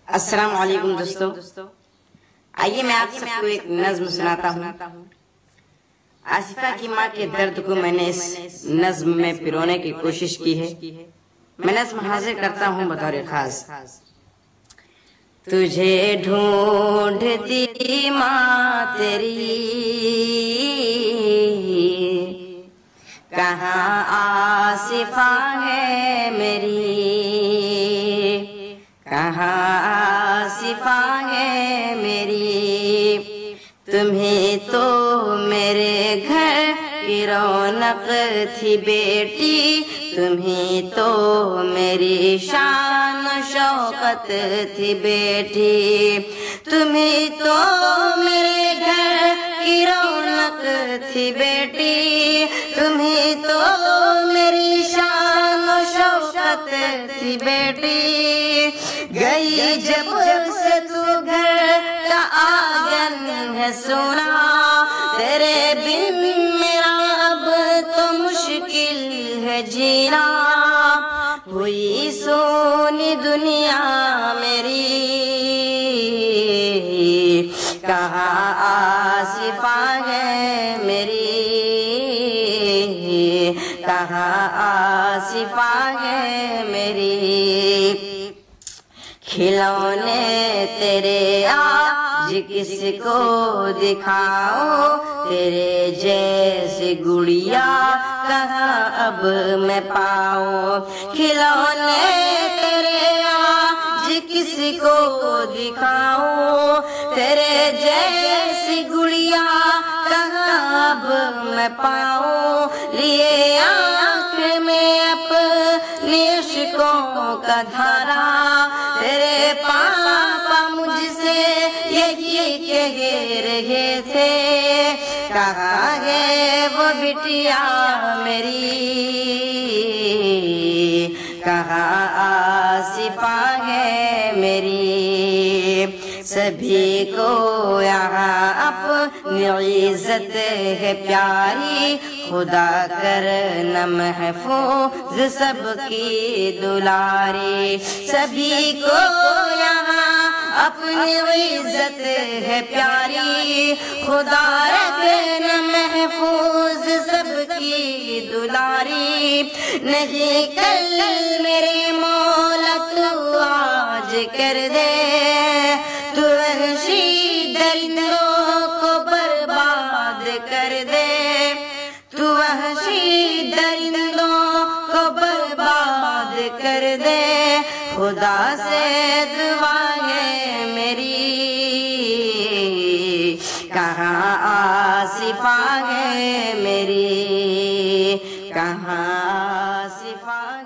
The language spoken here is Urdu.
السلام علیکم دوستو، آئیے میں آپ سب کو ایک نظم سناتا ہوں۔ آصفہ کی ماں کے درد کو میں نے اس نظم میں پرونے کی کوشش کی ہے۔ میں نظم حاضر کرتا ہوں بطور خاص۔ تجھے ڈھونڈتی ماں تیری کہاں آصفہ ہے میری، کہاں آصفہ ہے میری، تمہیں تو میرے گھر کی رونق تھی بیٹی، تمہیں تو میری شان و شوقت تھی بیٹی، تمہیں تو میرے گھر کی رونق تھی بیٹی، تمہیں تو میری شان و شوقت تھی بیٹی، گئی جب سے تو گھر کا آنگن ہے سونا، تیرے بن میرا اب تو مشکل ہے جینا، ہوئی سونی دنیا میری، کہاں آصفہ ہے میری، کہاں آصفہ ہے میری، کھلونے تیرے آج کس کو دکھاؤ، تیرے جیسے گڑیا کہاں اب میں پاؤں، کھلونے تیرے آج کس کو دکھاؤں، تیرے جیسی گڑیا کہاں اب میں پاؤں، لیے آنکھ میں اپنے عشقوں کا دھارا، تیرے پاپا مجھ سے یہی کہہ رہے تھے، کہاں ہے وہ بٹیا میری، کہاں آصفہ ہے میری، سبھی کو یہاں اپنی عزت ہے پیاری، خدا کرنا محفوظ سب کی دلاری، سبھی کو یہاں اپنی عزت ہے پیاری، خدا رکھنا محفوظ سب کی دلاری، نہیں کل میرے مولا تو آج کر دے، تو وحشی درندوں کو برباد کر دے، تو وحشی درندوں کو برباد کر دے، خدا سے دعا ہے میری، کہاں آصفہ ہے میری، کہاں آصفہ